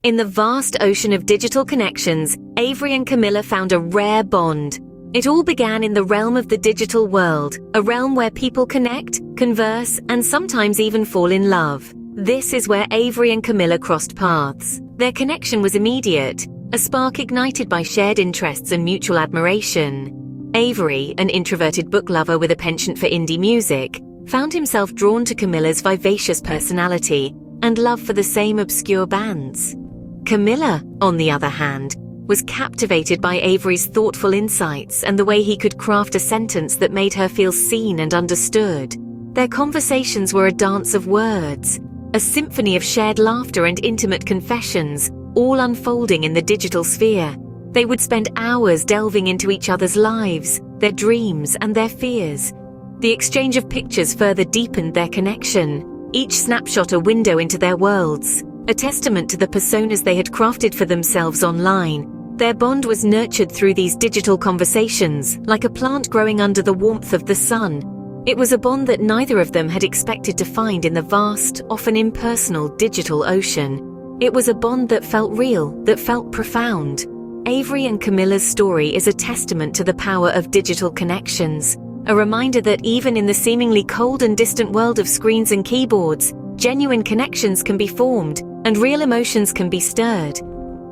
In the vast ocean of digital connections, Avery and Camilla found a rare bond. It all began in the realm of the digital world, a realm where people connect, converse, and sometimes even fall in love. This is where Avery and Camilla crossed paths. Their connection was immediate, a spark ignited by shared interests and mutual admiration. Avery, an introverted book lover with a penchant for indie music, found himself drawn to Camilla's vivacious personality and love for the same obscure bands. Camilla, on the other hand, was captivated by Avery's thoughtful insights and the way he could craft a sentence that made her feel seen and understood. Their conversations were a dance of words, a symphony of shared laughter and intimate confessions, all unfolding in the digital sphere. They would spend hours delving into each other's lives, their dreams, and their fears. The exchange of pictures further deepened their connection, each snapshot a window into their worlds, a testament to the personas they had crafted for themselves online. Their bond was nurtured through these digital conversations, like a plant growing under the warmth of the sun. It was a bond that neither of them had expected to find in the vast, often impersonal digital ocean. It was a bond that felt real, that felt profound. Avery and Camilla's story is a testament to the power of digital connections, a reminder that even in the seemingly cold and distant world of screens and keyboards, genuine connections can be formed, and real emotions can be stirred.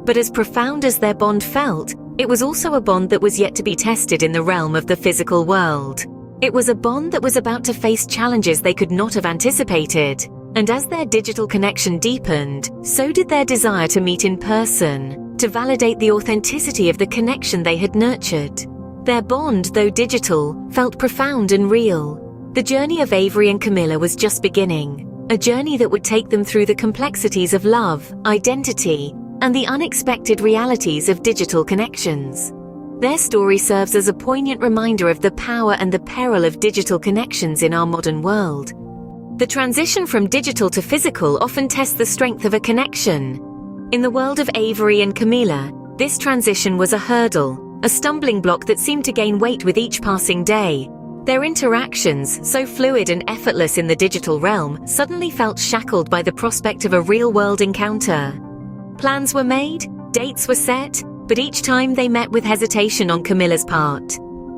But as profound as their bond felt, it was also a bond that was yet to be tested in the realm of the physical world. It was a bond that was about to face challenges they could not have anticipated. And as their digital connection deepened, so did their desire to meet in person, to validate the authenticity of the connection they had nurtured. Their bond, though digital, felt profound and real. The journey of Avery and Camilla was just beginning, a journey that would take them through the complexities of love, identity, and the unexpected realities of digital connections. Their story serves as a poignant reminder of the power and the peril of digital connections in our modern world. The transition from digital to physical often tests the strength of a connection. In the world of Avery and Camilla, this transition was a hurdle, a stumbling block that seemed to gain weight with each passing day. Their interactions, so fluid and effortless in the digital realm, suddenly felt shackled by the prospect of a real-world encounter. Plans were made, dates were set, but each time they met with hesitation on Camilla's part.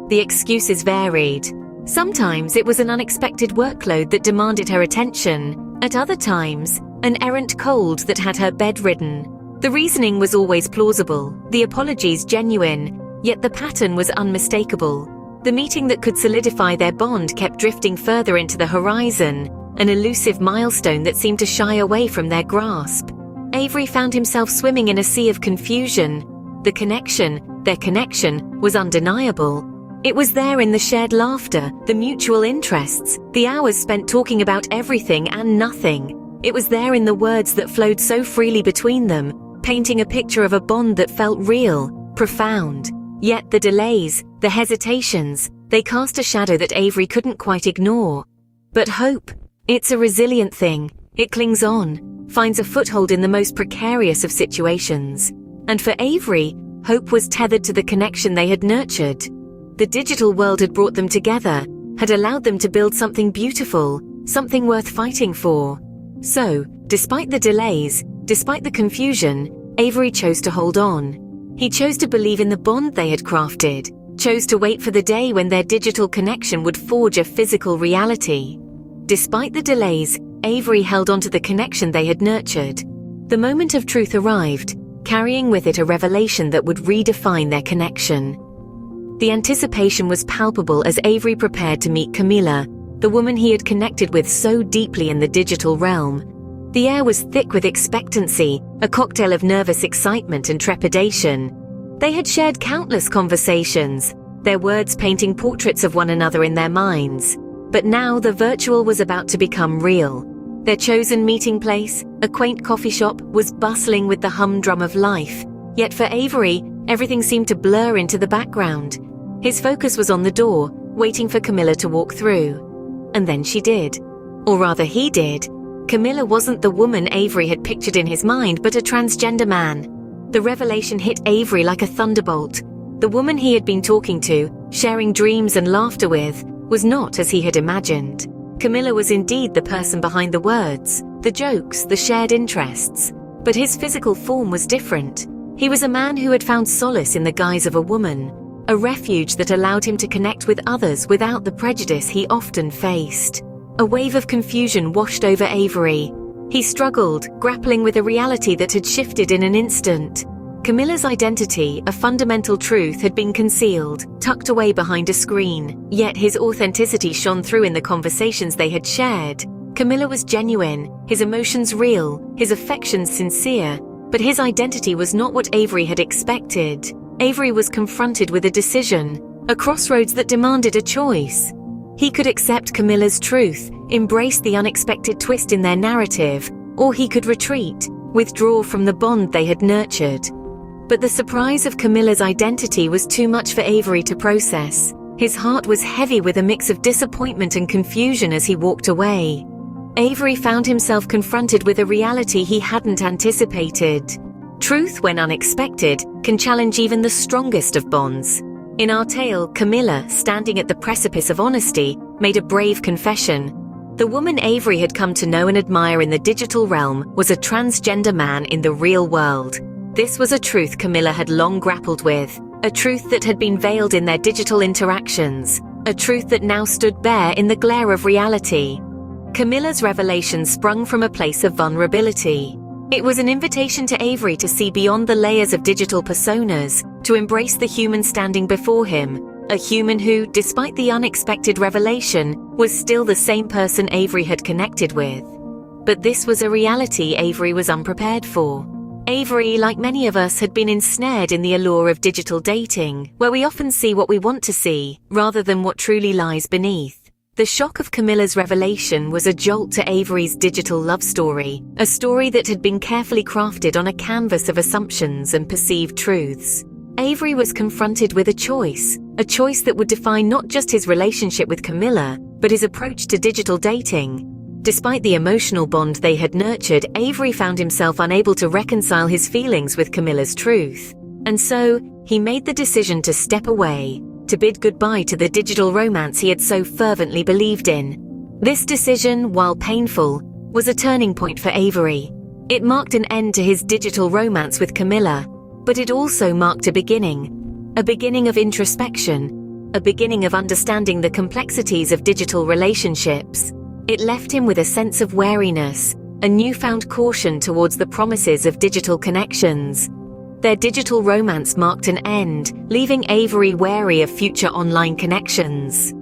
The excuses varied. Sometimes it was an unexpected workload that demanded her attention. At other times, an errant cold that had her bedridden. The reasoning was always plausible, the apologies genuine, yet the pattern was unmistakable. The meeting that could solidify their bond kept drifting further into the horizon, an elusive milestone that seemed to shy away from their grasp. Avery found himself swimming in a sea of confusion. Their connection, was undeniable. It was there in the shared laughter, the mutual interests, the hours spent talking about everything and nothing. It was there in the words that flowed so freely between them, painting a picture of a bond that felt real, profound. Yet the delays, the hesitations, they cast a shadow that Avery couldn't quite ignore. But hope, it's a resilient thing. It clings on, finds a foothold in the most precarious of situations. And for Avery, hope was tethered to the connection they had nurtured. The digital world had brought them together, had allowed them to build something beautiful, something worth fighting for. So, despite the delays, despite the confusion, Avery chose to hold on. He chose to believe in the bond they had crafted, chose to wait for the day when their digital connection would forge a physical reality. Despite the delays, Avery held on to the connection they had nurtured. The moment of truth arrived, carrying with it a revelation that would redefine their connection. The anticipation was palpable as Avery prepared to meet Camilla, the woman he had connected with so deeply in the digital realm. The air was thick with expectancy, a cocktail of nervous excitement and trepidation. They had shared countless conversations, their words painting portraits of one another in their minds. But now the virtual was about to become real. Their chosen meeting place, a quaint coffee shop, was bustling with the humdrum of life. Yet for Avery, everything seemed to blur into the background. His focus was on the door, waiting for Camilla to walk through. And then she did. Or rather, he did. Camilla wasn't the woman Avery had pictured in his mind, but a transgender man. The revelation hit Avery like a thunderbolt. The woman he had been talking to, sharing dreams and laughter with, was not as he had imagined. Camilla was indeed the person behind the words, the jokes, the shared interests. But his physical form was different. He was a man who had found solace in the guise of a woman, a refuge that allowed him to connect with others without the prejudice he often faced. A wave of confusion washed over Avery. He struggled, grappling with a reality that had shifted in an instant. Camilla's identity, a fundamental truth, had been concealed, tucked away behind a screen, yet his authenticity shone through in the conversations they had shared. Camilla was genuine, his emotions real, his affections sincere, but his identity was not what Avery had expected. Avery was confronted with a decision, a crossroads that demanded a choice. He could accept Camilla's truth, embrace the unexpected twist in their narrative, or he could retreat, withdraw from the bond they had nurtured. But the surprise of Camilla's identity was too much for Avery to process. His heart was heavy with a mix of disappointment and confusion as he walked away. Avery found himself confronted with a reality he hadn't anticipated. Truth, when unexpected, can challenge even the strongest of bonds. In our tale, Camilla, standing at the precipice of honesty, made a brave confession. The woman Avery had come to know and admire in the digital realm was a transgender man in the real world. This was a truth Camilla had long grappled with, a truth that had been veiled in their digital interactions, a truth that now stood bare in the glare of reality. Camilla's revelation sprung from a place of vulnerability. It was an invitation to Avery to see beyond the layers of digital personas, to embrace the human standing before him, a human who, despite the unexpected revelation, was still the same person Avery had connected with. But this was a reality Avery was unprepared for. Avery, like many of us, had been ensnared in the allure of digital dating, where we often see what we want to see, rather than what truly lies beneath. The shock of Camilla's revelation was a jolt to Avery's digital love story, a story that had been carefully crafted on a canvas of assumptions and perceived truths. Avery was confronted with a choice that would define not just his relationship with Camilla, but his approach to digital dating. Despite the emotional bond they had nurtured, Avery found himself unable to reconcile his feelings with Camilla's truth. And so, he made the decision to step away, to bid goodbye to the digital romance he had so fervently believed in. This decision, while painful, was a turning point for Avery. It marked an end to his digital romance with Camilla, but it also marked a beginning of introspection, a beginning of understanding the complexities of digital relationships. It left him with a sense of wariness, a newfound caution towards the promises of digital connections. Their digital romance marked an end, leaving Avery wary of future online connections.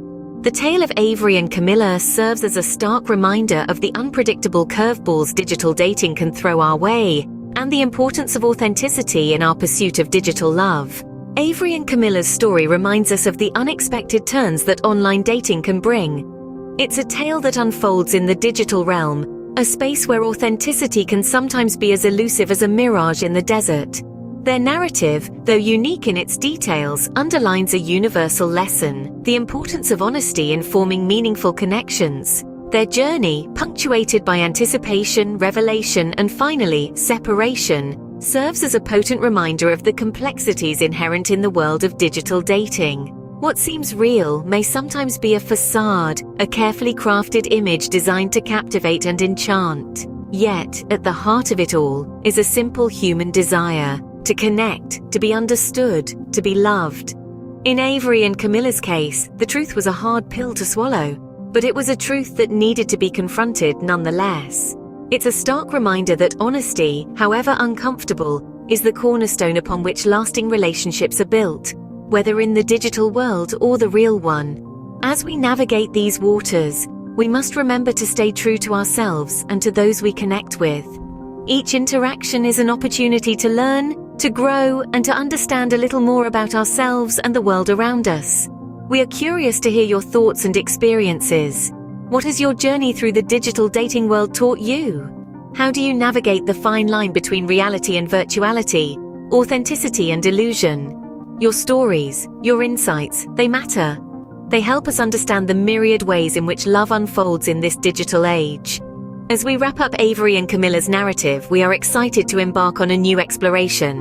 The tale of Avery and Camilla serves as a stark reminder of the unpredictable curveballs digital dating can throw our way, and the importance of authenticity in our pursuit of digital love. Avery and Camilla's story reminds us of the unexpected turns that online dating can bring. It's a tale that unfolds in the digital realm, a space where authenticity can sometimes be as elusive as a mirage in the desert. Their narrative, though unique in its details, underlines a universal lesson: the importance of honesty in forming meaningful connections. Their journey, punctuated by anticipation, revelation, and finally, separation, serves as a potent reminder of the complexities inherent in the world of digital dating. What seems real may sometimes be a facade, a carefully crafted image designed to captivate and enchant. Yet, at the heart of it all, is a simple human desire: to connect, to be understood, to be loved. In Avery and Camilla's case, the truth was a hard pill to swallow, but it was a truth that needed to be confronted nonetheless. It's a stark reminder that honesty, however uncomfortable, is the cornerstone upon which lasting relationships are built, whether in the digital world or the real one. As we navigate these waters, we must remember to stay true to ourselves and to those we connect with. Each interaction is an opportunity to learn, to grow, and to understand a little more about ourselves and the world around us. We are curious to hear your thoughts and experiences. What has your journey through the digital dating world taught you? How do you navigate the fine line between reality and virtuality, authenticity and illusion? Your stories, your insights, they matter. They help us understand the myriad ways in which love unfolds in this digital age. As we wrap up Avery and Camilla's narrative, we are excited to embark on a new exploration.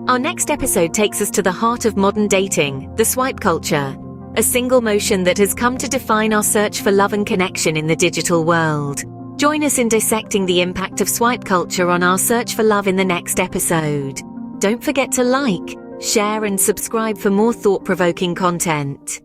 Our next episode takes us to the heart of modern dating, the swipe culture, a single motion that has come to define our search for love and connection in the digital world. Join us in dissecting the impact of swipe culture on our search for love in the next episode. Don't forget to like, share, and subscribe for more thought-provoking content.